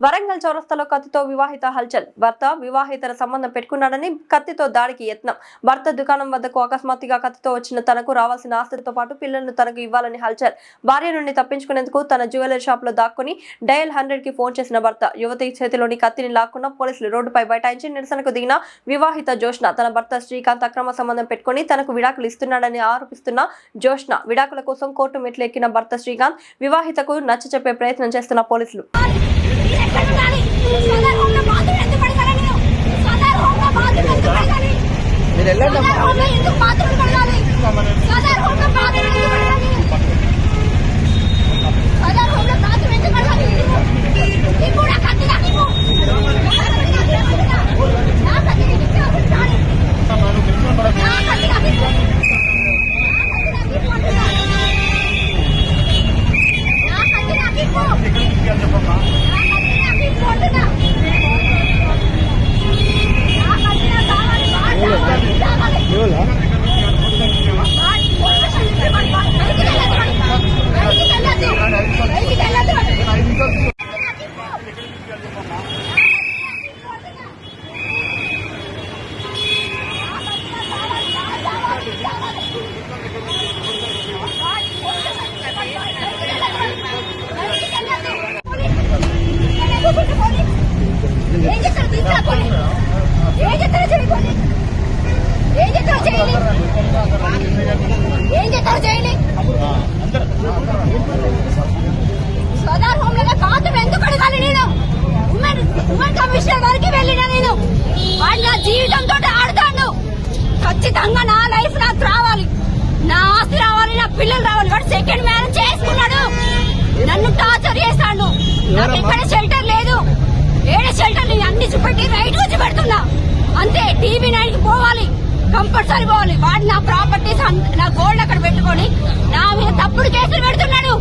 వరంగల్ చౌరస్తాలో కత్తితో వివాహిత హల్చల్. భర్త వివాహితర సంబంధం పెట్టుకున్నాడని కత్తితో దాడికి యత్నం. భర్త దుకాణం వద్దకు అకస్మాత్తుగా కత్తితో వచ్చిన తనకు రావాల్సిన ఆస్తితో పాటు పిల్లలను తనకు ఇవ్వాలని హల్చల్. భార్య నుండి తప్పించుకునేందుకు తన జ్యువెలరీ షాప్ లో దాక్కుని డయల్ 100 కి ఫోన్ చేసిన భర్త యువతి చేతిలోని కత్తిని లాక్కున్న పోలీసులు రోడ్డుపై బైఠాయించి నిరసనకు దిగిన వివాహిత జోష్న తన భర్త శ్రీకాంత్ అక్రమ సంబంధం పెట్టుకుని తనకు విడాకులు ఇస్తున్నాడని ఆరోపిస్తున్న జోష్న విడాకుల కోసం కోర్టు మెట్లు ఎక్కిన భర్త శ్రీకాంత్ వివాహితకు నచ్చచెప్పే ప్రయత్నం చేస్తున్న పోలీసులు. జీవితంతో ఆడతాడు. ఖచ్చితంగా నా లైఫ్ నాకు రావాలి, నా ఆస్తి రావాలి, నా పిల్లలు రావాలి. వాడు సెకండ్ మ్యారేజ్ చేసుకున్నాడు, నన్ను టార్చర్ చేస్తాడు. నాకు ఎక్కడ షెల్టర్ లేదు, ఏడే షెల్టర్ అన్ని చూపెట్టి రైట్ వచ్చి పెడుతున్నా అంతే. టీవీ 9 కి పోవాలి, కంపల్సరీ పోవాలి. వాడు నా ప్రాపర్టీస్ నా గోల్డ్ అక్కడ పెట్టుకొని నా మీద తప్పుడు కేసులు పెడుతున్నాడు.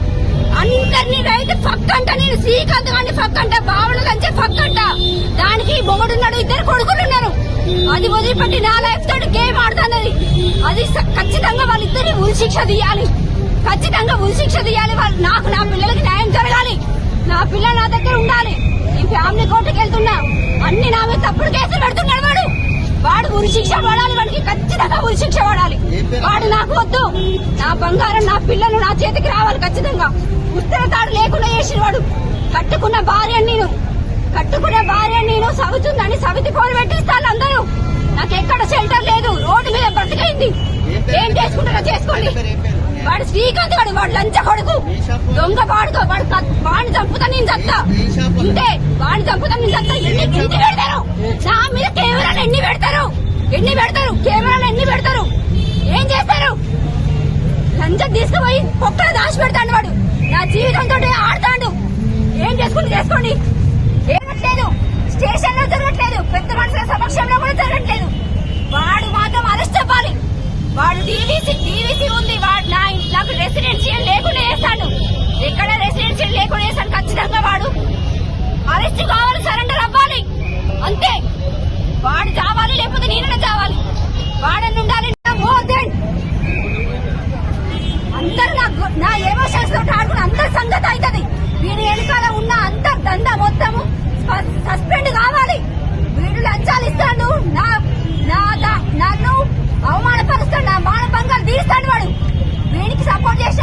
అందరినీ రైతు పక్కంట, నేను శ్రీకాంత్ గారిని పక్కంట, బావల కంటే పక్కంట. దానికి మొగుడున్నాడు, 2 కొడుకులు ఉన్నారు. అది వదిలిపెట్టి నా లైఫ్ తోటి గేమ్ ఆడుతున్నది. అది ఖచ్చితంగా వాళ్ళిద్దరిని ఉరిశిక్ష తీయాలి, ఖచ్చితంగా ఉరిశిక్ష తీయాలి. వాళ్ళు నాకు నా పిల్లలకి న్యాయం జరగాలి, నా పిల్లలు నా దగ్గర ఉండాలి. ఈ ఫ్యామిలీ కోర్టుకి వెళ్తున్నా, అన్ని నా మీద తప్పుడు కేసులు పెడుతున్నాడు. వాడు ఉరిశిక్ష పడాలి, వాడికి ఖచ్చితంగా ఉరిశిక్ష పడాలి. వాడు నాకు వద్దు, నా బంగారం నా పిల్లలు నా చేతికి రావాలి ఖచ్చితంగా. ఉత్తర తాడు లేకుండా చేసిన వాడు. కట్టుకున్న భార్య నేను సవుతుందని సవితి కోలు పెట్టిస్తాను అందరూ. నాకు ఎక్కడ షెల్టర్ లేదు, రోడ్డు మీద బ్రతికైంది. ఏం చేసుకుంటారో చేసుకోండి. వాడు శ్రీకాంత్ వాడు లంచ కొడుకు, దొంగ వాడుకో. వాడిని చంపుతా నేను చస్తా, ఇంతే. వాడిని చంపుతా నేను చస్తా. ఎన్ని పెడతారు నా మీద? కెమెరాలు ఎన్ని పెడతారు? కెమెరాలు ఎన్ని పెడతారు? ఏం చేస్తారు? లంచం తీసుకుపోయి పొక్కలు దాచి పెడతాడు వాడు. నా జీవితంతో ఆడతాడు. ఏం చేసుకోండి. ఏమట్లేదు, స్టేషన్ లో జరగట్లేదు, పెద్ద మనుషుల సమక్షంలో కూడా జరగట్లేదు. వాడు మాత్రం అరెస్ట్ అవ్వాలి. వాడు డీవీసీ ఉంది, వాడు నాకు రెసిడెన్షియల్ లేకుండా వేస్తాడు. ఎక్కడ రెసిడెన్షియల్ లేకుండా వేస్తాడు. ఖచ్చితంగా వాడు అరెస్ట్ కావాలి, సరెండర్ అవ్వాలి అంతే. వాడు చావాలి, లేకపోతే నేనైనా చావాలి. వాడని ఉండాలి. అందరు నా ఎమోషన్స్ తోటి ఆడుకుని అందరి సంగతి అవుతుంది. వీడి వెనకాల ఉన్న అందరు దందా మొత్తము సస్పెండ్ కావాలి. వీడు లంచాలు ఇస్తాడు, నన్ను అవమానపరుస్తాడు, నా మానభంగాలు తీస్తాడు. వాడు వీడికి సపోర్ట్ చేసి